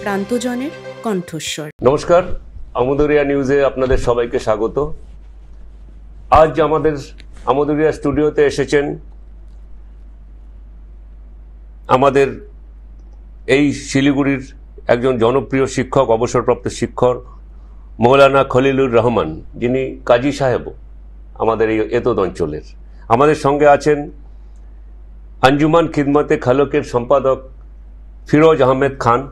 প্রান্তজনের কণ্ঠস্বর। নমস্কার, আমোদরিয়া নিউজে আপনাদের সবাইকে স্বাগত। আজ আমাদের আমোদরিয়া স্টুডিওতে এসেছেন আমাদের এই শিলিগুড়ির একজন জনপ্রিয় শিক্ষক, অবসরপ্রাপ্ত শিক্ষক মৌলানা খলিলুর রহমান, যিনি কাজী সাহেব আমাদের এই এতদ অঞ্চলের। আমাদের সঙ্গে আছেন আঞ্জুমান খিদমতে খালকের সম্পাদক ফিরোজ আহমেদ খান,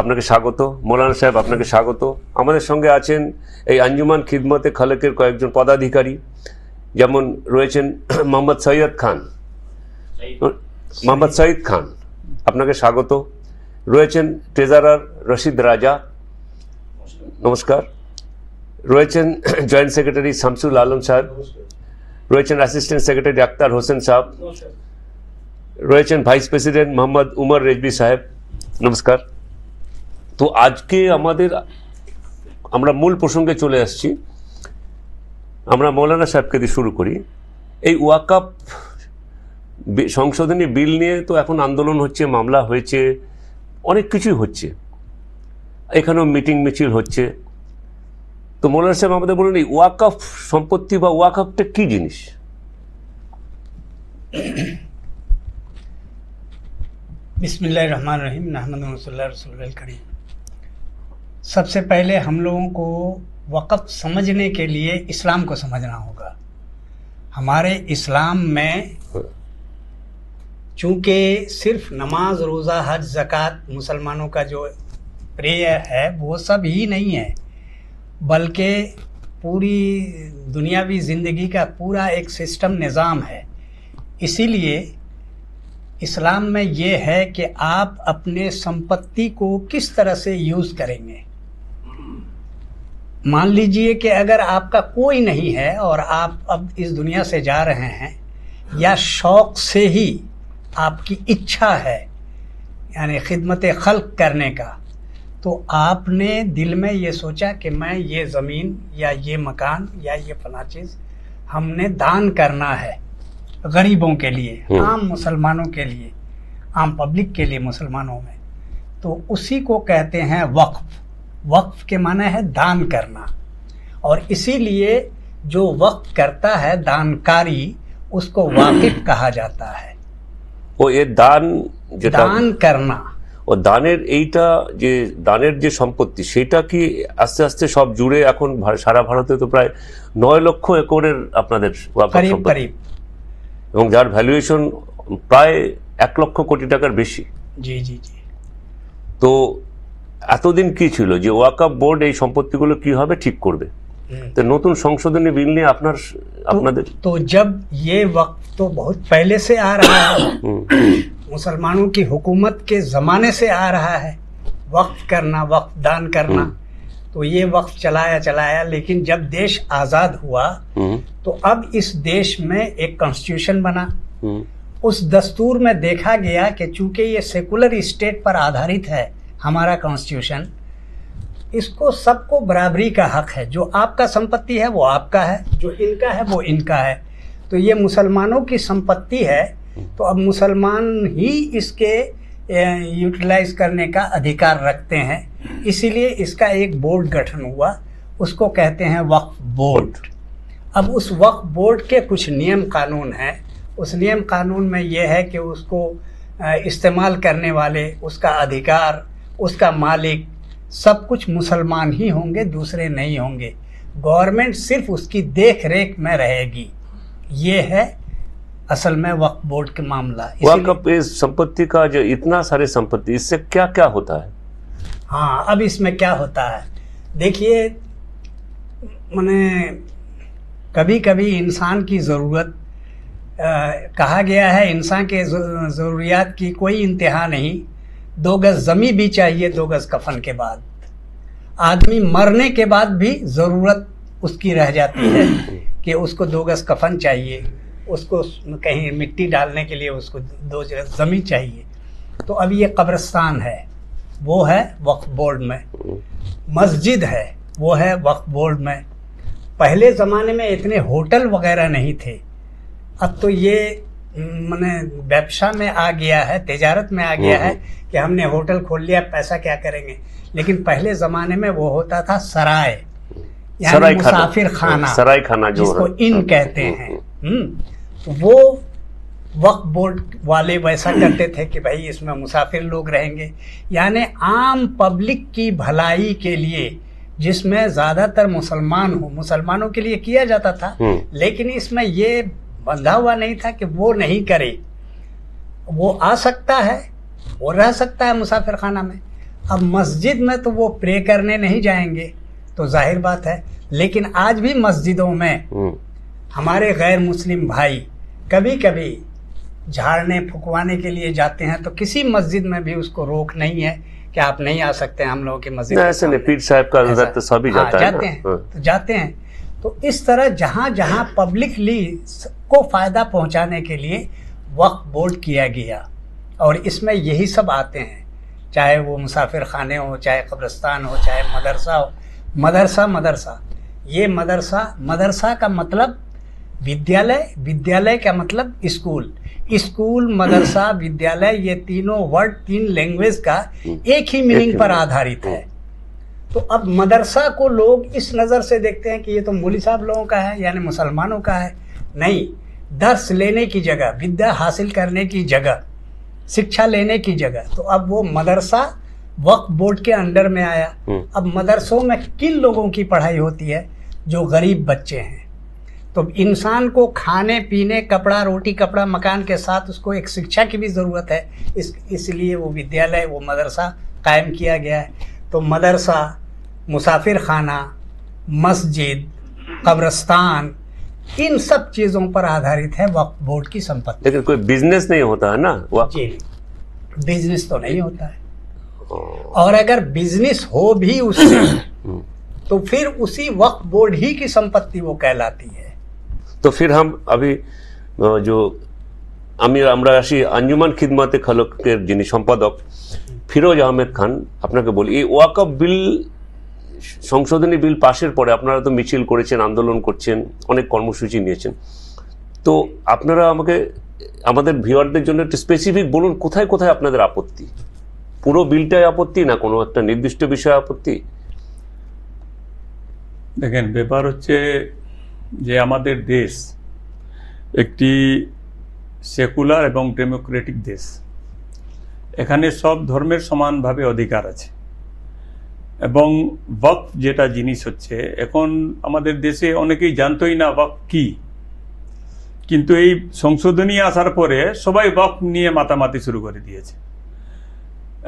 আপনাকে স্বাগত। মৌলানা সাহেব, আপনাকে স্বাগত। আমাদের সঙ্গে আছেন এই আঞ্জুমান খিদমতে খালকের কয়েকজন পদাধিকারী, যেমন রয়েছেন মোহাম্মদ সৈয়দ খান, আপনাকে স্বাগত। রয়েছেন ট্রেজারার রশিদ রাজা, নমস্কার। রয়েছেন জয়েন্ট সেক্রেটারি শামসুল আলম সাহেব, রয়েছেন অ্যাসিস্ট্যান্ট সেক্রেটারি আক্তার হোসেন সাহেব, রয়েছেন ভাইস প্রেসিডেন্ট মোহাম্মদ উমর রেজবি সাহেব, নমস্কার। তো আজকে আমরা মূল প্রসঙ্গে চলে আসছি। আমরা মৌলানা সাহেবকে দিয়ে শুরু করি। এই ওয়াকফ সংশোধনী বিল নিয়ে তো এখন আন্দোলন হচ্ছে, মামলা হয়েছে, অনেক কিছুই হচ্ছে, এখানেও মিটিং মিছিল হচ্ছে। তো মৌলানা সাহেব আমাদের বলুন, এই ওয়াকফ সম্পত্তি বা ওয়াকফটা কি জিনিস? बिस्मिल्लाहिर्रहमानिर्रहीम नहमदुहुन्नसल्लल्लाहु अलैहि वसल्लम करीम। सबसे पहले हम लोगों को वक़्फ़ समझने के लिए इस्लाम को समझना होगा। हमारे इस्लाम में चूँकि सिर्फ नमाज, रोज़ा, हज, ज़कात मुसलमानों का जो प्रेय है वो सब ही नहीं है, बल्कि पूरी दुनियावी ज़िंदगी का पूरा एक सिस्टम निज़ाम है। इसीलिए इस्लाम में ये है कि आप अपने संपत्ति को किस तरह से यूज़ करेंगे। मान लीजिए कि अगर आपका कोई नहीं है और आप अब इस दुनिया से जा रहे हैं, या शौक़ से ही आपकी इच्छा है यानी खिदमत खल्क करने का, तो आपने दिल में ये सोचा कि मैं ये ज़मीन या ये मकान या ये फला चीज़ हमने दान करना है गरीबों के लिए, आम मुसलमानों के लिए, आम पब्लिक के लिए मुसलमानों में, तो उसी को कहते हैं वक्फ। वक्फ के माने है दान करना, और इसीलिए जो वक्फ करता है दानकारी, उसको वाकिफ कहा जाता है। ও এর দান करना ও দানের এইটা যে দানের যে সম্পত্তি, সেটা কি আস্তে আস্তে সব জুড়ে এখন সারা ভারতে তো প্রায় 9 লক্ষ একরের আপনাদের करीब करीब, এবং যার ভ্যালুয়েশন প্রায় 1 লক্ষ কোটি টাকার বেশি। জি জি জি। তো এতদিন কি ছিল যে ওয়াকফ বোর্ড এই সম্পত্তিগুলো কিভাবে ঠিক করবে? तो नतून संशोधनी बिल ने तो जब ये वक्त तो बहुत पहले से आ रहा है, मुसलमानों की हुकूमत के ज़माने से आ रहा है वक्फ करना, वक्फ दान करना। तो ये वक्फ चलाया, लेकिन जब देश आज़ाद हुआ तो अब इस देश में एक कॉन्स्टिट्यूशन बना। उस दस्तूर में देखा गया कि चूंकि ये सेकुलर स्टेट पर आधारित है हमारा कॉन्स्टिट्यूशन, इसको सबको बराबरी का हक है। जो आपका संपत्ति है वो आपका है, जो इनका है वो इनका है। तो ये मुसलमानों की संपत्ति है, तो अब मुसलमान ही इसके यूटिलाइज करने का अधिकार रखते हैं। इसीलिए इसका एक बोर्ड गठन हुआ, उसको कहते हैं वक्फ बोर्ड। अब उस वक्फ बोर्ड के कुछ नियम कानून हैं। उस नियम कानून में ये है कि उसको इस्तेमाल करने वाले, उसका अधिकार, उसका मालिक सब कुछ मुसलमान ही होंगे, दूसरे नहीं होंगे। गवर्नमेंट सिर्फ उसकी देख रेख में रहेगी। ये है असल में वक्फ बोर्ड के मामला। वक्फ इस संपत्ति का जो इतना सारे संपत्ति, इससे क्या क्या होता है? हाँ, अब इसमें क्या होता है देखिए, माने कभी कभी इंसान की ज़रूरत, कहा गया है इंसान के ज़रूरियात की कोई इंतहा नहीं। 2 गज ज़मीन भी चाहिए 2 गज कफन के बाद। आदमी मरने के बाद भी ज़रूरत उसकी रह जाती है कि उसको 2 गज कफन चाहिए, उसको कहीं मिट्टी डालने के लिए उसको 2 गज ज़मीन चाहिए। तो अब ये कब्रिस्तान है, वो है वक्फ बोर्ड में। मस्जिद है, वो है वक्फ बोर्ड में। पहले ज़माने में इतने होटल वगैरह नहीं थे, अब तो ये मैंने व्यवसाय में आ गया है, तिजारत में आ गया है कि हमने होटल खोल लिया, पैसा क्या करेंगे। लेकिन पहले जमाने में वो होता था सराय, यानी मुसाफिर खाना, सराय खाना जिसको इन कहते हैं। तो वो वक्फ बोर्ड वाले वैसा करते थे कि भाई इसमें मुसाफिर लोग रहेंगे, यानी आम पब्लिक की भलाई के लिए, जिसमें ज्यादातर मुसलमान हो, मुसलमानों के लिए किया जाता था। लेकिन इसमें ये बंधा हुआ नहीं था कि वो नहीं करे, वो आ सकता है, वो रह सकता है मुसाफिर खाना में। अब मस्जिद में तो वो प्रे करने नहीं जाएंगे, तो जाहिर बात है। लेकिन आज भी मस्जिदों में हमारे गैर मुस्लिम भाई कभी कभी झाड़ने फुकवाने के लिए जाते हैं, तो किसी मस्जिद में भी उसको रोक नहीं है कि आप नहीं आ सकते हैं हम लोगों की मस्जिद। ऐसे नहीं, पीर साहब का अंदर तो सभी जाता है, जाते हैं तो जाते हैं। तो इस तरह जहां जहां पब्लिकली को फायदा पहुंचाने के लिए वक्फ बोर्ड किया गया, और इसमें यही सब आते हैं, चाहे वो मुसाफिर खाने हो, चाहे कब्रिस्तान हो, चाहे मदरसा हो। मदरसा ये मदरसा का मतलब विद्यालय, विद्यालय का मतलब स्कूल, स्कूल मदरसा विद्यालय, ये तीनों वर्ड तीन लैंग्वेज का एक ही मीनिंग पर आधारित है। तो अब मदरसा को लोग इस नज़र से देखते हैं कि ये तो मौलवी साहब लोगों का है, यानी मुसलमानों का है। नहीं, दर्स लेने की जगह, विद्या हासिल करने की जगह, शिक्षा लेने की जगह। तो अब वो मदरसा वक्फ बोर्ड के अंडर में आया। अब मदरसों में किन लोगों की पढ़ाई होती है? जो गरीब बच्चे हैं। तो इंसान को खाने पीने, कपड़ा, रोटी कपड़ा, मकान के साथ उसको एक शिक्षा की भी ज़रूरत है। इसलिए वो विद्यालय, वो मदरसा कायम किया गया है। तो मदरसा, मुसाफिर खाना, मस्जिद, कब्रिस्तान, इन सब चीज़ों पर आधारित है वक्फ बोर्ड की संपत्ति। लेकिन कोई बिजनेस नहीं होता है ना? जी, बिजनेस तो नहीं होता है। और अगर बिजनेस हो भी उससे तो फिर उसी वक्फ बोर्ड ही की संपत्ति वो कहलाती है। तो फिर हम अभी जो আমরা আসি আঞ্জুমান খিদমতে খলকের যিনি সম্পাদক ফিরোজ আহমেদ খান, আপনাকে বলি, এই ওয়াকফ বিল সংশোধনী বিল পাশের পরে আপনারা তো মিছিল করেছেন, আন্দোলন করছেন, অনেক কর্মসূচি নিয়েছেন। তো আপনারা আমাকে, আমাদের ভিউয়ারদের জন্য একটু স্পেসিফিক বলুন, কোথায় কোথায় আপনাদের আপত্তি? পুরো বিলটাই আপত্তি, না কোনো একটা নির্দিষ্ট বিষয়ে আপত্তি? দেখেন, ব্যাপার হচ্ছে যে আমাদের দেশ একটি সেকুলার এবং ডেমোক্রেটিক দেশ। এখানে সব ধর্মের সমানভাবে অধিকার আছে। এবং ওয়াকফ যেটা জিনিস হচ্ছে, এখন আমাদের দেশে অনেকেই জানতোই না ওয়াকফ কি, কিন্তু এই সংশোধনী আসার পরে সবাই ওয়াকফ নিয়ে মাতামাতি শুরু করে দিয়েছে।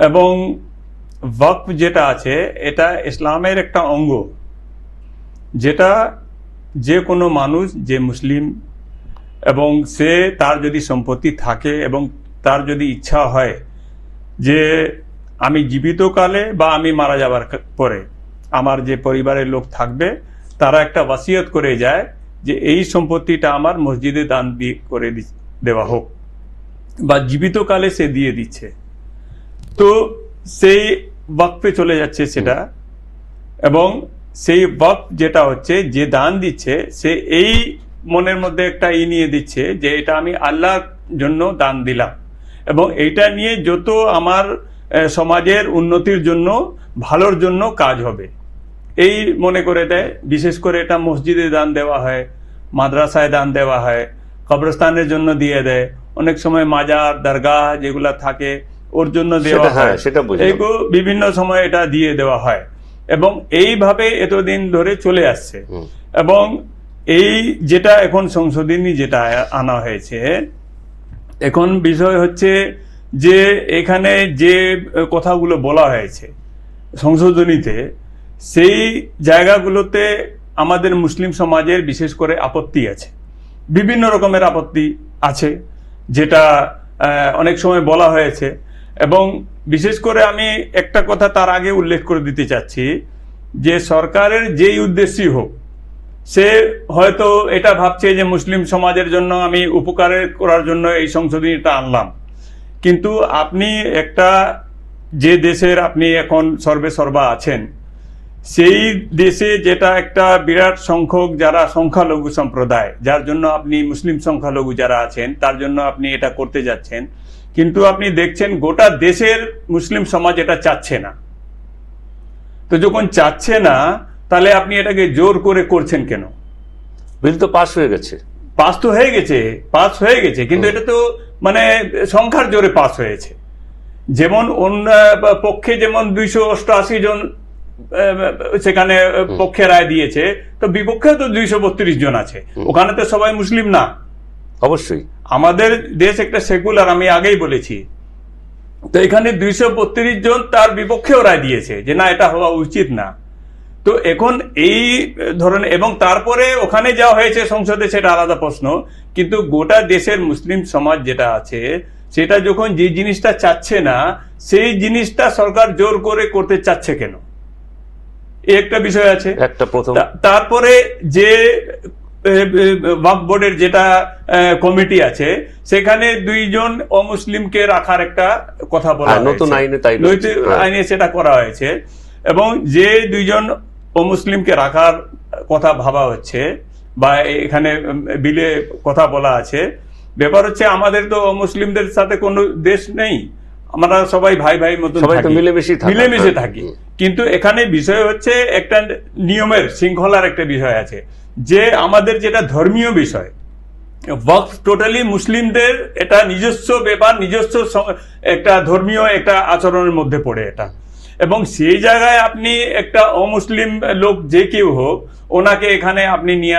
এবং ওয়াকফ যেটা আছে এটা ইসলামের একটা অঙ্গ, যেটা যে কোনো মানুষ, যে মুসলিম, এবং সে তার যদি সম্পত্তি থাকে এবং তার যদি ইচ্ছা হয় যে আমি জীবিতকালে বা আমি মারা যাবার পরে আমার যে পরিবারের লোক থাকবে তারা একটা ওয়াসিয়ত করে যায় যে এই সম্পত্তিটা আমার মসজিদে দান দিয়ে করে দেওয়া হোক, বা জীবিতকালে সে দিয়ে দিচ্ছে, তো সেই ওয়াকফে চলে যাচ্ছে সেটা। এবং সেই ওয়াকফ যেটা হচ্ছে, যে দান দিচ্ছে সে এই মনের মধ্যে একটা নিয়ে দিচ্ছে যে এটা আমি আল্লাহর জন্য দান দিলাম, এবং এইটা নিয়ে যত আমার সমাজের উন্নতির জন্য, ভালোর জন্য কাজ হবে, এই মনে করে দেয়। বিশেষ করে এটা মসজিদে দান দেওয়া হয়, মাদ্রাসায় দান দেওয়া হয়, কবরস্থানের জন্য দিয়ে দেয়, অনেক সময় মাজার, দরগাহ যেগুলা থাকে ওর জন্য দেওয়া হয়, এইগুলো বিভিন্ন সময় এটা দিয়ে দেওয়া হয়। এবং এইভাবে এতদিন ধরে চলে আসছে। এবং এই যেটা এখন সংশোধনী যেটা আনা হয়েছে, এখন বিষয় হচ্ছে যে এখানে যে কথাগুলো বলা হয়েছে সংশোধনীতে, সেই জায়গাগুলোতে আমাদের মুসলিম সমাজের বিশেষ করে আপত্তি আছে, বিভিন্ন রকমের আপত্তি আছে, যেটা অনেক সময় বলা হয়েছে। এবং বিশেষ করে আমি একটা কথা তার আগে উল্লেখ করে দিতে চাচ্ছি যে সরকারের যেই উদ্দেশ্যই হোক, সে হয়তো এটা ভাবছে যে মুসলিম সমাজের জন্য আমি উপকারের করার জন্য এই সংশোধনীটা আনলাম, কিন্তু আপনি একটা যে দেশের আপনি এখন সর্বে সর্বা আছেন, সেই দেশে যেটা একটা বিরাট সংখ্যক যারা সংখ্যালঘু সম্প্রদায়, যার জন্য আপনি মুসলিম সংখ্যালঘু যারা আছেন তার জন্য আপনি এটা করতে যাচ্ছেন, কিন্তু আপনি দেখছেন গোটা দেশের মুসলিম সমাজ এটা চাচ্ছে না। তো যখন চাচ্ছে না, তাহলে আপনি এটাকে জোর করে করছেন কেন? বিল তো পাস হয়ে গেছে। পাস তো হয়ে গেছে, কিন্তু এটা তো মানে সংখ্যার জোরে পাস হয়েছে। যেমন অন্য পক্ষে যেমন 288 জন সেখানে পক্ষে রায় দিয়েছে, তো বিপক্ষে তো 232 জন আছে, ওখানে তো সবাই মুসলিম না। অবশ্যই আমাদের দেশ একটা সেকুলার, আমি আগেই বলেছি। তো এখানে 232 জন তার বিপক্ষেও রায় দিয়েছে যে না, এটা হওয়া উচিত না। তো এখন এই ধরনের, এবং তারপরে ওখানে যাওয়া হয়েছে সংসদে, সেটা আলাদা প্রশ্ন, কিন্তু গোটা দেশের মুসলিম সমাজ যেটা আছে সেটা যখন যে জিনিসটা চাচ্ছে না, সেই জিনিসটা সরকার জোর করে করতে চাচ্ছে কেন, এই একটা বিষয় আছে। একটা প্রথম, তারপরে যে ওয়াকফ বোর্ডের যেটা কমিটি আছে, সেখানে 2 জন অমুসলিমকে রাখার একটা কথা বলা হয়েছে, নতুন আইনে সেটা করা হয়েছে। এবং যে 2 জন অমুসলিমকে রাখার কথা ভাবা হচ্ছে বা এখানে বিলে কথা বলা আছে, ব্যাপার হচ্ছে আমাদের তো মুসলিমদের সাথে কোনো দেশ নেই, আমরা সবাই ভাই ভাই মতো মিলেমিশে থাকি। কিন্তু এখানে বিষয় হচ্ছে একটা নিয়মের শৃঙ্খলার একটা বিষয় আছে, যে আমাদের যেটা ধর্মীয় বিষয়, ওয়াকফ টোটালি মুসলিমদের এটা নিজস্ব ব্যাপার, নিজস্ব একটা ধর্মীয় একটা আচরণের মধ্যে পড়ে এটা। এবং সেই জায়গায় আপনি একটা অমুসলিম লোক যে কেউ হোক, ওনাকে এখানে আপনি নিয়ে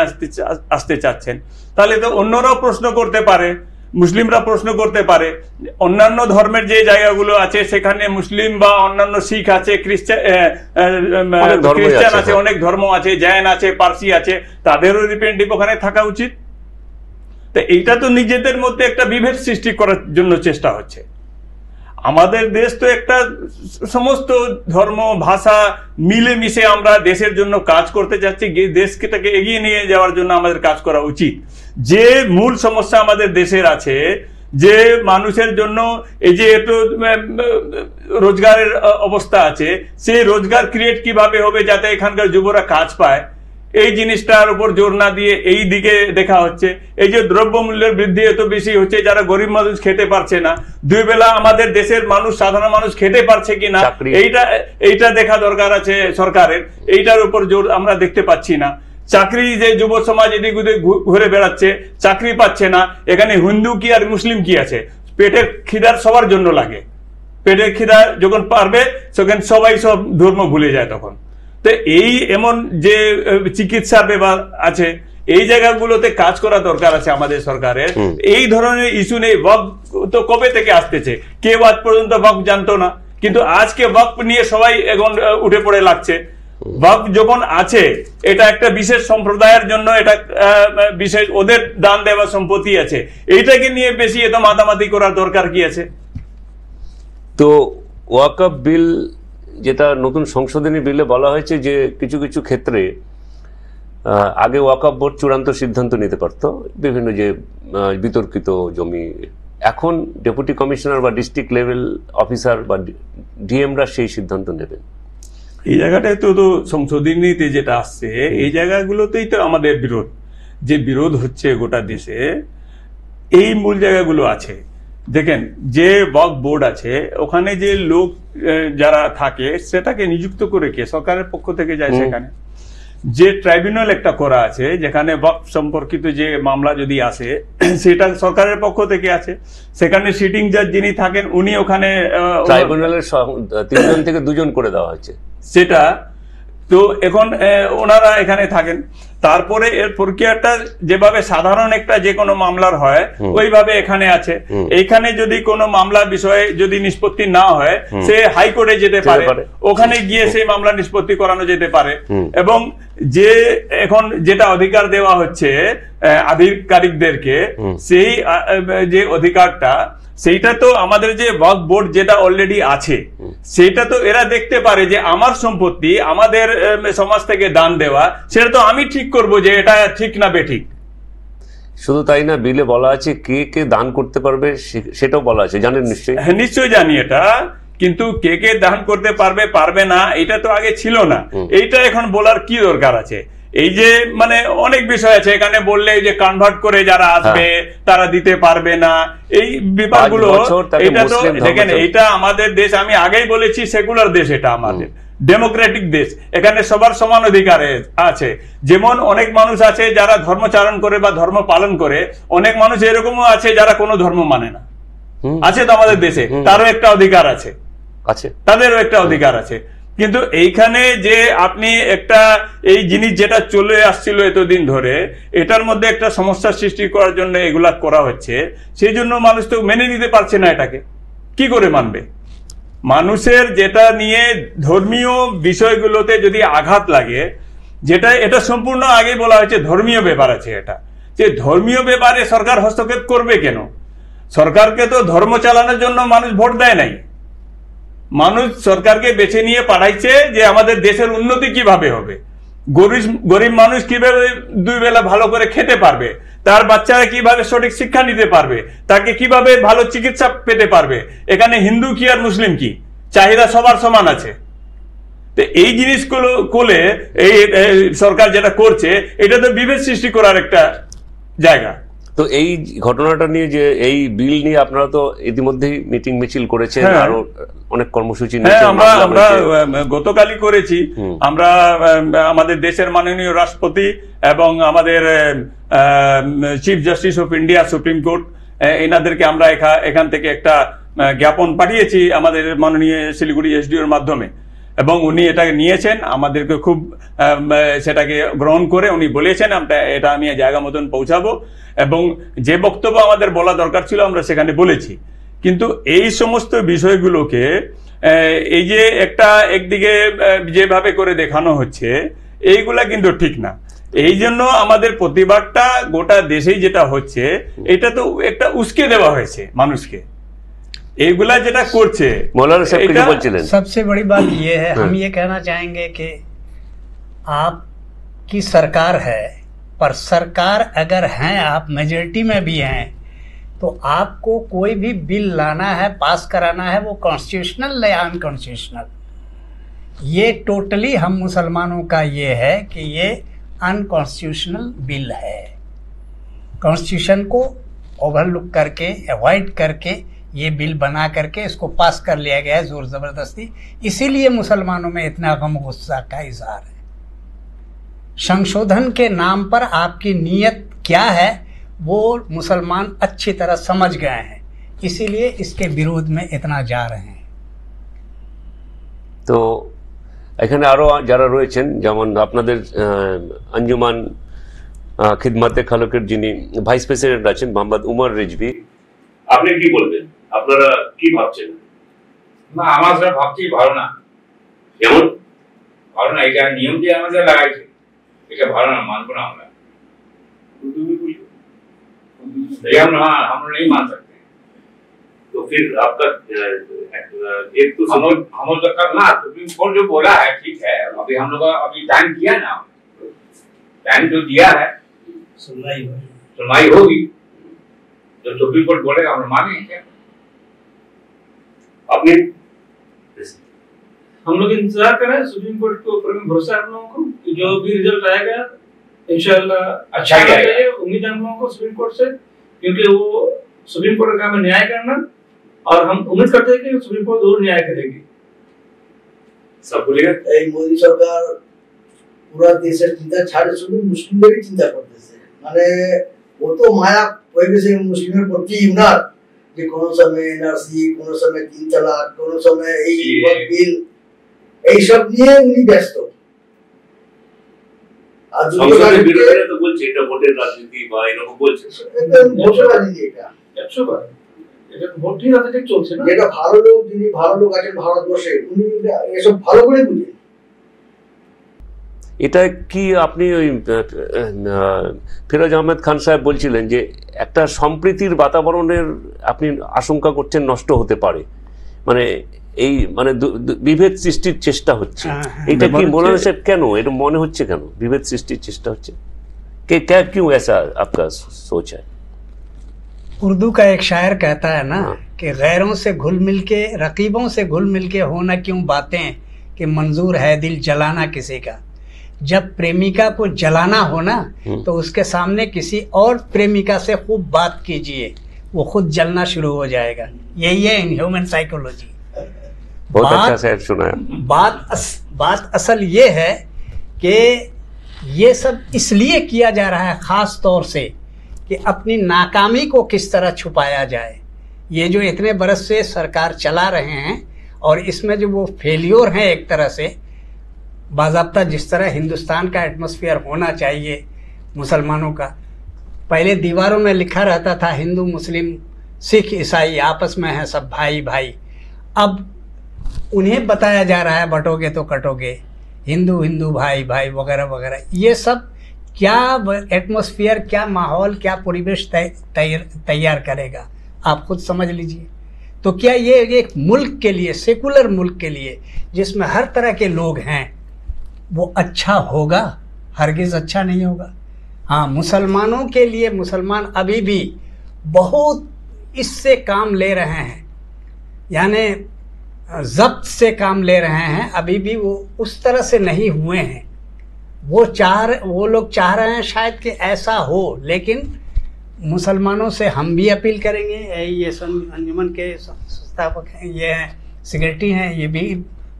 আসতে চাচ্ছেন, তাহলে তো অন্যরাও প্রশ্ন করতে পারে, মুসলিমরা প্রশ্ন করতে পারে। অন্যান্য ধর্মের যে জায়গাগুলো আছে সেখানে মুসলিম বা অন্যান্য শিখ আছে, খ্রিস্টান আছে, অনেক ধর্ম আছে, জৈন আছে, পার্সি আছে, তাদেরও রিপ্রেজেন্টেটিভ ওখানে থাকা উচিত। তো এইটা তো নিজেদের মধ্যে একটা বিভেদ সৃষ্টি করার জন্য চেষ্টা হচ্ছে। আমাদের দেশ তো একটা সমস্ত ধর্ম ভাষা মিলেমিশে আমরা দেশের জন্য কাজ করতে যাচ্ছি, দেশকে এগিয়ে নিয়ে যাওয়ার জন্য আমাদের কাজ করা উচিত। যে মূল সমস্যা আমাদের দেশের আছে, যে মানুষের জন্য এই যে একটু রোজগারের অবস্থা আছে, সেই রোজগার ক্রিয়েট কিভাবে হবে যাতে এখানকার যুবরা কাজ পায়, এই জিনিসটার উপর জোর না দিয়ে এই দিকে দেখা হচ্ছে। এই যে দ্রব্যমূল্যের বৃদ্ধি এত বেশি হচ্ছে, যারা গরিব মানুষ খেতে পারছে না, 2 বেলা আমাদের দেশের মানুষ, সাধারণ মানুষ খেতে পারছে কিনা, এইটা দেখা দরকার আছে সরকারের। এইটার উপর জোর আমরা দেখতে পাচ্ছি না। চাকরি, যে যুব সমাজ এদিক ওদিক ঘুরে বেড়াচ্ছে, চাকরি পাচ্ছে না। এখানে হিন্দু কি আর মুসলিম কি আছে? পেটের খিদার সবার জন্য লাগে, পেটের খিদা যখন পারবে তখন সবাই সব ধর্ম ভুলে যায় তখন। তো এই এমন যে চিকিৎসা ব্যাপার আছে, এই জায়গাগুলোতে কাজ করা দরকার আছে আমাদের সরকারের। এই ধরনের ইস্যু নেই। ওয়াকফ তো কবে থেকে আসতেছে, কেউ আজ পর্যন্ত ওয়াকফ জানতো না, কিন্তু আজকে ওয়াকফ নিয়ে সবাই এখন উঠে পড়ে লাগছে। ওয়াকফ যখন আছে, এটা একটা বিশেষ সম্প্রদায়ের জন্য, এটা বিশেষ ওদের দান দেওয়া সম্পত্তি আছে, এইটাকে নিয়ে বেশি এত মাতামাতি করার দরকার কি আছে? তো ওয়াকফ বিল, যেটা নতুন সংশোধনী বিলে বলা হয়েছে যে কিছু কিছু ক্ষেত্রে আগে ওয়াকফ বোর্ড চূড়ান্ত সিদ্ধান্ত নিতে পারত বিভিন্ন যে বিতর্কিত জমি, এখন ডেপুটি কমিশনার বা ডিস্ট্রিক্ট লেভেল অফিসার বা ডিএমরা সেই সিদ্ধান্ত নেবেন। এই জায়গাটায় তো সংশোধনীতে যেটা আসছে, এই জায়গাগুলোতেই তো আমাদের বিরোধ, যে বিরোধ হচ্ছে গোটা দেশে, এই মূল জায়গাগুলো আছে। দেখেন, যে ওয়াকফ বোর্ড আছে ওখানে যে লোক যারা থাকে সেটাকে নিযুক্ত করে কে? সরকারের পক্ষ থেকে যায় সেখানে। যে ট্রাইব্যুনাল একটা করা আছে, যেখানে ওয়াকফ সম্পর্কিত যে মামলা যদি আসে, সেটা সরকারের পক্ষ থেকে আছে। সেখানে সিটিং জাজ যিনি থাকেন, উনি ওখানে ট্রাইব্যুনালের 3 জন থেকে 2 জন করে দেওয়া হয়েছে সেটা। তো এখন ওনারা এখানে থাকেন। তারপরে এর প্রক্রিয়াটা যেভাবে সাধারণ একটা যে কোনো মামলার হয় ওইভাবে এখানে আছে। এইখানে যদি কোনো মামলা বিষয়ে যদি নিষ্পত্তি না হয়, সে হাইকোর্টে যেতে পারে, ওখানে গিয়ে সেই মামলা নিষ্পত্তি করানো যেতে পারে। এবং যে এখন যেটা অধিকার দেওয়া হচ্ছে আধিকারিকদেরকে, সেই যে অধিকারটা, সেইটা তো আমাদের যে ওয়াকফ বোর্ড যেটা অলরেডি আছে, সেটা তো এরা দেখতে পারে যে আমার সম্পত্তি আমাদের সমাজ থেকে দান দেওয়া, সেটা তো আমি ঠিক করব যে এটা ঠিক না বেঠিক। শুধু তাই না, বিলে বলা আছে কে কে দান করতে পারবে, সেটাও বলা আছে, জানেন নিশ্চয়ই? হ্যাঁ, নিশ্চয়ই জানি এটা। কিন্তু কে কে দান করতে পারবে পারবে না এটা তো আগে ছিল না, এইটা এখন বলার কি দরকার আছে? এই যে মানে অনেক বিষয় আছে এখানে বললে যে কনভার্ট করে যারা আসবে তারা দিতে পারবে না, এই ব্যাপারগুলো। এটা তো দেখেন, এটা আমাদের দেশ, আমি আগেই বলেছি সেকুলার দেশ, এটা আমাদের ডেমোক্রেটিক দেশ, এখানে সবার সমান অধিকার আছে। যেমন অনেক মানুষ আছে যারা ধর্মচারণ করে বা ধর্ম পালন করে, অনেক মানুষ এরকমও আছে যারা কোনো ধর্ম মানে না, আছে তো আমাদের দেশে, তারও একটা অধিকার আছে, তাদেরও একটা অধিকার আছে। কিন্তু এইখানে যে আপনি একটা এই জিনিস যেটা চলে আসছিল এতদিন ধরে, এটার মধ্যে একটা সমস্যার সৃষ্টি করার জন্য এগুলা করা হচ্ছে, সেই জন্য মানুষ তো মেনে নিতে পারছে না। এটাকে কি করে মানবে? মানুষের যেটা নিয়ে ধর্মীয় বিষয়গুলোতে যদি আঘাত লাগে, যেটা এটা সম্পূর্ণ আগে বলা হয়েছে ধর্মীয় ব্যাপার আছে, এটা যে ধর্মীয় ব্যাপারে সরকার হস্তক্ষেপ করবে কেন? সরকারকে তো ধর্ম চালানোর জন্য মানুষ ভোট দেয় নাই, মানুষ সরকারকে বেছে নিয়ে পাঠাইছে যে আমাদের দেশের উন্নতি কিভাবে হবে, গরিব মানুষ কিভাবে দুই বেলা ভালো করে খেতে পারবে, তার বাচ্চারা কিভাবে সঠিক শিক্ষা নিতে পারবে, তাকে কিভাবে ভালো চিকিৎসা পেতে পারবে। এখানে হিন্দু কি আর মুসলিম কি, চাহিদা সবার সমান আছে। তো এই জিনিসগুলো করলে এই সরকার যেটা করছে, এটা তো বিভেদ সৃষ্টি করার একটা জায়গা। তো এই ঘটনাটা নিয়ে, যে এই বিল নিয়ে আপনারা তো ইতিমধ্যেই মিটিং মিছিল করেছেন, আরো অনেক কর্মসূচি নিয়েছেন। আমরা গতকালই করেছি। আমরা আমাদের দেশের মাননীয় রাষ্ট্রপতি এবং আমাদের chief justice of India, supreme court, এনাদেরকে আমরা এখান থেকে একটা জ্ঞাপন পাঠিয়েছি আমাদের মাননীয় শিলিগুড়ি এসডিওর মাধ্যমে, এবং উনি এটাকে নিয়েছেন, আমাদেরকে খুব সেটাকে গ্রহণ করে উনি বলেছেন এটা আমি জায়গা মতন পৌঁছাবো, এবং যে বক্তব্য আমাদের বলা দরকার ছিল আমরা সেখানে বলেছি। কিন্তু এই সমস্ত বিষয়গুলোকে এই যে একটা একদিকে যেভাবে করে দেখানো হচ্ছে, এইগুলা কিন্তু ঠিক না। এই জন্য আমাদের প্রতিবাদটা গোটা দেশেই যেটা হচ্ছে, এটা তো একটা উস্কে দেওয়া হয়েছে মানুষকে, এইগুলা যেটা করছে। मौलाना साहब कुछ बोलছিলেন? सबसे बड़ी बात ये है, हम ये कहना चाहेंगे कि आपकी सरकार है, पर सरकार अगर हैं, आप मेजॉरिटी में भी हैं, तो आपको कोई भी बिल लाना है, पास कराना है, वो कॉन्स्टिट्यूशनल या अनकॉन्स्टिट्यूशनल, ये टोटली हम मुसलमानों का ये है कि ये अनकॉन्स्टिट्यूशनल बिल है। कॉन्स्टिट्यूशन को ओवरलुक करके, अवॉइड करके ये बिल बना करके इसको पास कर लिया गया है जोर जबरदस्ती। इसीलिए मुसलमानों में इतना गम गुस्सा का इजहार है। संशोधन के नाम पर आपकी नीयत क्या है वो मुसलमान अच्छी तरह समझ गए हैं, इसीलिए इसके विरोध में इतना जा रहे हैं। তো এখানে আরো যারা রয়েছেন, যেমন আপনাদের আঞ্জুমান খিদমতে খালকের যিনি ভাইস প্রেসিডেন্ট আছেন মোহাম্মদ উমর রিজভী, আপনি কি বলবেন? আপনারা কি ভাবছেন? না, আমরা ভাবছি ভালো না। যেমন ভালো না, এটা নিয়ম যে আমাদের লাগাইছে, এটা ভালো না, মানবো না আমরা। हम नहीं मान सकते। तो फिर आपका एक तो हम लोग ना सुप्रीम कोर्ट जो बोला है ठीक है, अभी हम लोग अभी टाइम दिया ना, टाइम जो दिया है सुनवाई होगी, जो सुप्रीम कोर्ट बोलेगा हम मानेंगे। क्या अपने हम लोग इंतजार कर रहे हैं सुप्रीम कोर्ट के ऊपर में भरोसा है हम लोगों को, जो भी रिजल्ट आएगा इंशाल्लाह अच्छा ही आएगा। उम्मीद है हम लोगों को सुप्रीम कोर्ट से, क्योंकि वो सुप्रीम कोर्ट का काम है न्याय करना, और हम उम्मीद करते हैं कि सुप्रीम कोर्ट जरूर न्याय करेगी। सब बोलेगा এই মোদী সরকার পুরো দেশের চিন্তা ছাড়ে শুধু মুসলিমদেরই চিন্তা করতেছে। মানে ও তো মায়া হয়ে গেছে মুসলিমের প্রতি উনার, যে কোনো সময় এনআরসি, কোনো সময় 3 তালাক, কোনো সময় এই বিল, এইসব নিয়ে উনি ব্যস্ত। আর সংসদের বিরোধীরা তো বলছে এটা ভোটের রাজনীতি বা এরকম বলছে, ভোটের রাজনীতি, এটা 100 এটা ভোটের রাজনীতি চলছে না। যেটা ভালো লোক, যিনি ভালো লোক আছেন ভারতবর্ষে, উনি এসব ভালো করে বুঝেন। এটা কি আপনি ওই ফিরোজ আহমেদ খান সাহেব বলছিলেন যে একটা সম্প্রীতির বাতাবরণের আপনি আশঙ্কা করছেন নষ্ট হতে পারে, মানে এই মানে বিভেদ সৃষ্টির চেষ্টা হচ্ছে, এটা কি মৌলানা সাহেব কেন এটা মনে হচ্ছে, কেন বিভেদ সৃষ্টির চেষ্টা হচ্ছে? क्या क्यों ऐसा आपका सोच है? उर्दू का एक शायर कहता है ना कि गैरों से घुल मिल के, रकीबों से घुल मिल के होना क्यों बातें, कि मंजूर है दिल जलाना किसी का। जब प्रेमिका को जलाना हो ना, तो उसके सामने किसी और प्रेमिका से खूब बात कीजिए, वो खुद जलना शुरू हो जाएगा। यही है ह्यूमन साइकोलॉजी। बहुत अच्छा से सुनाया। बात असल ये है कि ये सब इसलिए किया जा रहा है खास तौर से कि अपनी नाकामी को किस तरह छुपाया जाए। ये जो इतने बरस से सरकार चला रहे हैं, और इसमें जो वो फेल्योर हैं एक तरह से, बाज़ाब्ता जिस तरह हिंदुस्तान का एटमॉस्फेयर होना चाहिए मुसलमानों का, पहले दीवारों में लिखा रहता था हिंदू मुस्लिम सिख ईसाई आपस में हैं सब भाई भाई। अब उन्हें बताया जा रहा है बटोगे तो कटोगे, हिंदू हिंदू भाई भाई वगैरह वगैरह। ये सब क्या एटमॉस्फेयर, क्या माहौल, क्या परिवेश तैयार करेगा, आप खुद समझ लीजिए। तो क्या ये एक मुल्क के लिए, सेकुलर मुल्क के लिए जिसमें हर तरह के लोग हैं, वो अच्छा होगा? हरगिज़ अच्छा नहीं होगा। हाँ, मुसलमानों के लिए मुसलमान अभी भी बहुत इससे काम ले रहे हैं, यानी जब्त से काम ले रहे हैं। अभी भी वो उस तरह से नहीं हुए हैं। वो लोग चाह रहे हैं शायद कि ऐसा हो, लेकिन मुसलमानों से हम भी अपील करेंगे। ये अंजुमन के संस्थापक हैं, ये हैं सेक्रेटरी हैं, ये भी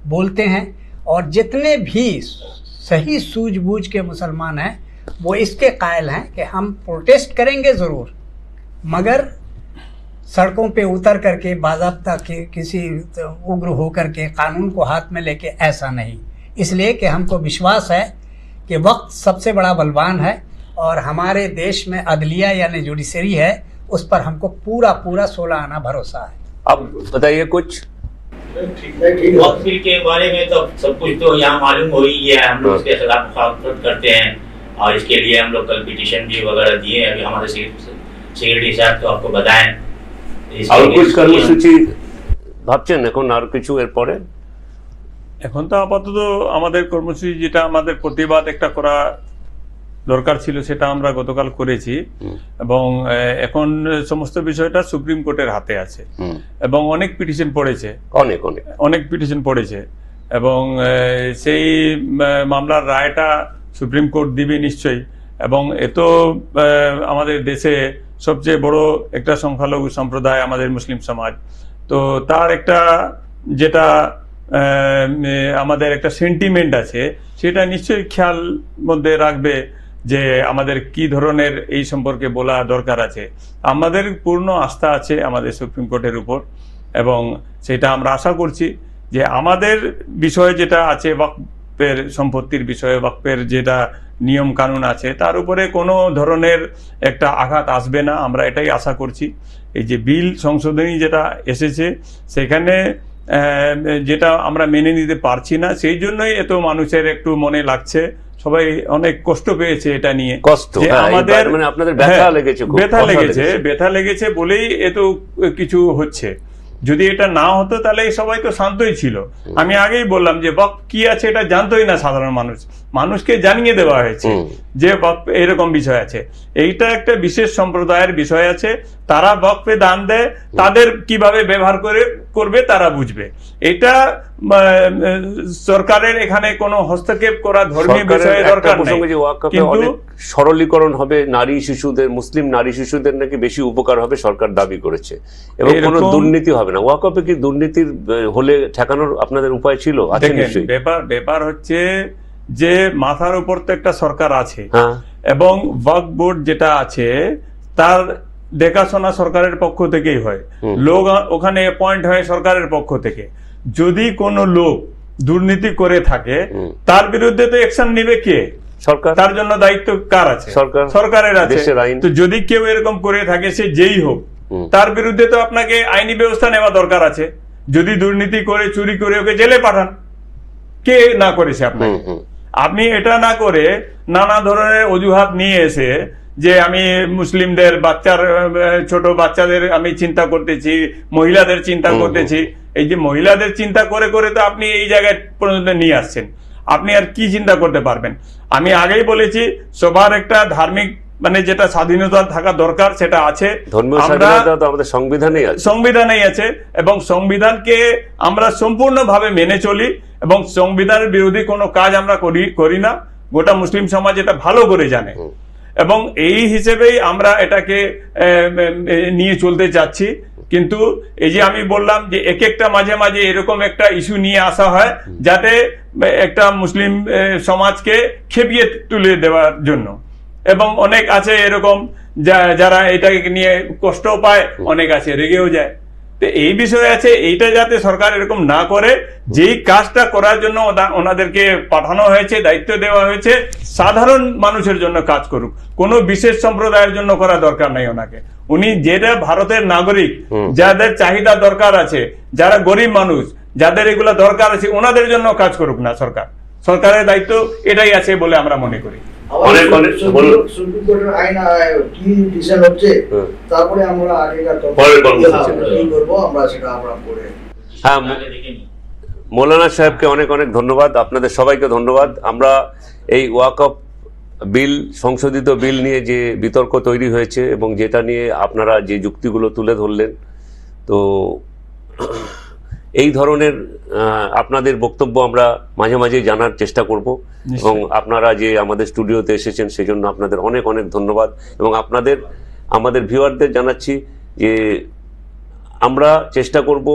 बोलते हैं, और जितने भी सही सूझबूझ के मुसलमान हैं वो इसके कायल हैं कि हम प्रोटेस्ट करेंगे ज़रूर, मगर सड़कों पे उतर करके बाज़ाब्ता के किसी उग्र होकर के कानून को हाथ में लेके, ऐसा नहीं। इसलिए कि हमको विश्वास है कि वक्त सबसे बड़ा बलवान है, और हमारे देश में अदलिया यानी जुडिशरी है, उस पर हमको पूरा 16 आना भरोसा है। अब बताइए कुछ। वक्फ बिल के बारे में तो सब कुछ तो यहाँ मालूम हो ही है। हम लोग उसके खिलाफ मुखालफत करते हैं, और इसके लिए हम लोग कल पिटीशन भी वगैरह दिए। अभी हमारे सेक्रेटरी साहब तो आपको बताएं। আর कुछ কর্মসূচি ভাবছেন এখন আর কিছু এর পরে? এখন তো আপাতত আমাদের কর্মসূচি যেটা আমাদের প্রতিবাদ একটা করা দরকার ছিল সেটা আমরা গতকাল করেছি, এবং এখন সমস্ত বিষয়টা সুপ্রিম কোর্টের হাতে আছে, এবং অনেক পিটিশন পড়েছে, অনেক পিটিশন পড়েছে, এবং সেই মামলার রায়টা সুপ্রিম কোর্ট দিবে নিশ্চয়ই। এবং এত আমাদের দেশে সবচেয়ে বড় একটা সংখ্যালঘু সম্প্রদায় আমাদের মুসলিম সমাজ, তো তার একটা যেটা আমাদের একটা সেন্টিমেন্ট আছে সেটা নিশ্চয়ই খেয়াল মধ্যে রাখবে যে আমাদের কি ধরনের এই সম্পর্কে বলা দরকার আছে। আমাদের পূর্ণ আস্থা আছে আমাদের সুপ্রিম কোর্টের উপর, এবং সেটা আমরা আশা করছি যে আমাদের বিষয়ে যেটা আছে ওয়াকফের সম্পত্তির বিষয়ে, ওয়াকফের যেটা নিয়ম কানুন আছে তার উপরে কোনো ধরনের একটা আঘাত আসবে না, আমরা এটাই আশা করছি। এই যে বিল সংশোধনী যেটা এসেছে সেখানে যেটা আমরা মেনে নিতে পারছি না, সেই জন্যই এত মানুষের একটু মনে লাগছে, সবাই অনেক কষ্ট পেয়েছে এটা নিয়ে। আমাদের ব্যথা লেগেছে বলেই এত কিছু হচ্ছে। যদি এটা না হতো তাহলে সবাই তো শান্তই ছিল। আমি আগেই বললাম যে ওয়াকফ কি আছে এটা জানতোই না সাধারণ মানুষ, মানুষকে জানিয়ে দেওয়া হয়েছে যে ওয়াকফ এরকম বিষয় আছে। এইটা একটা বিশেষ সম্প্রদায়ের বিষয় আছে, তারা ওয়াকফে দান দেয়, তাদের কিভাবে ব্যবহার করবে তারা বুঝবে। এটা সরকারের এখানে কোনো হস্তক্ষেপ করা ধর্মীয় বিষয়ে দরকার নেই। কিন্তু সরলীকরণ হবে, নারী শিশুদের, মুসলিম নারী শিশুদের নাকি বেশি উপকার হবে সরকার দাবি করেছে, এবং কোনো দুর্নীতি হবে না। ওয়াকফে কি দুর্নীতির হলে ঠেকানোর আপনাদের উপায় ছিল? ব্যাপার হচ্ছে যে মাথার উপর তো একটা সরকার আছে, এবং ওয়াকফ বোর্ড যেটা আছে তার দেখাশোনা সরকারের পক্ষ থেকেই হয়, লোক ওখানে অ্যাপয়েন্ট হয় সরকারের পক্ষ থেকে। যদি কোনো লোক দুর্নীতি করে থাকে তার বিরুদ্ধে তো অ্যাকশন নেবে কে? সরকার। তার জন্য দায়িত্ব কার আছে? সরকারের আছে। তো যদি কেউ এরকম করে থাকে, সে যেই হোক, তার বিরুদ্ধে তো আপনাকে আইনি ব্যবস্থা নেওয়া দরকার আছে। যদি দুর্নীতি করে, চুরি করে, ওকে জেলে পাঠান। কে না করেছে আপনাকে? আপনি এটা না করে নানা ধরনের অজুহাত নিয়ে এসে যে আমি মুসলিমদের ছোট বাচ্চাদের আমি চিন্তা করতেছি, মহিলাদের চিন্তা করতেছি, এই যে মহিলাদের চিন্তা করে করে তো আপনি এই জায়গায় পর্যন্ত নিয়ে আসছেন। আপনি আর কি চিন্তা করতে পারবেন? আমি আগেই বলেছি, সবার একটা ধার্মিক মানে যেটা স্বাধীনতা থাকা দরকার সেটা আছে। ধর্মীয় স্বাধীনতা তো আমাদের সংবিধানেই আছে, সংবিধানেই আছে, এবং সংবিধানকে আমরা সম্পূর্ণভাবে মেনে চলি এবং সংবিধানের বিরোধী কোনো কাজ আমরা করি না। গোটা মুসলিম সমাজ এটা ভালো করে জানে এবং এই হিসেবেই আমরা এটাকে নিয়ে চলতে চাচ্ছি। কিন্তু এই যে আমি বললাম যে এক একটা মাঝে মাঝে এরকম একটা ইস্যু নিয়ে আসা হয় যাতে একটা মুসলিম সমাজকে খেপিয়ে তুলে দেওয়ার জন্য, এবং অনেক আছে এরকম যারা এটাকে নিয়ে কষ্ট পায়, অনেক আছে রেগেও যায়। তো এই বিষয়ে আছে এইটা যাতে সরকার এরকম না করে, যেই কাজটা করার জন্য ওনাদেরকে পাঠানো হয়েছে, দায়িত্ব দেওয়া হয়েছে, সাধারণ মানুষের জন্য কাজ করুক, কোনো বিশেষ সম্প্রদায়ের জন্য করা দরকার নাই ওনাকে। উনি যেটা ভারতের নাগরিক, যাদের চাহিদা দরকার আছে, যারা গরিব মানুষ, যাদের এগুলা দরকার আছে, ওনাদের জন্য কাজ করুক না সরকার। সরকারের দায়িত্ব এটাই আছে বলে আমরা মনে করি। সুপ্রিম কোর্টের আইন কি ডিসিশন হচ্ছে, তারপরে আমরা আগেকার কি করব আমরা সেটা আমরা করে। হ্যাঁ, মৌলানা সাহেবকে অনেক অনেক ধন্যবাদ, আপনাদের সবাইকে ধন্যবাদ। আমরা এই ওয়াকফ বিল, সংশোধিত বিল নিয়ে যে বিতর্ক তৈরি হয়েছে এবং যেটা নিয়ে আপনারা যে যুক্তিগুলো তুলে ধরলেন, তো এই ধরনের আপনাদের বক্তব্য আমরা মাঝে মাঝে জানার চেষ্টা করব এবং আপনারা যে আমাদের স্টুডিওতে এসেছেন সেজন্য আপনাদের অনেক অনেক ধন্যবাদ। এবং আমাদের ভিউয়ারদের জানাচ্ছি যে আমরা চেষ্টা করব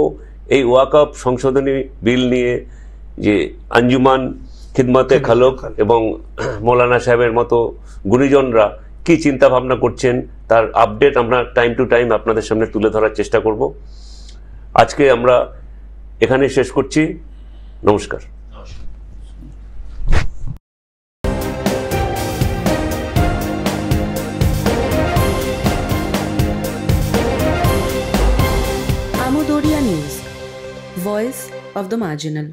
এই ওয়াকফ সংশোধনী বিল নিয়ে যে আঞ্জুমান খিদমতে খালক এবং মৌলানা সাহেবের মতো গুণীজনরা কি চিন্তা ভাবনা করছেন তার আপডেট আমরা টাইম টু টাইম আপনাদের সামনে তুলে ধরার চেষ্টা করব। আজকে আমরা এখানে শেষ করছি। নমস্কার। Amudoria News, Voice of the Marginal.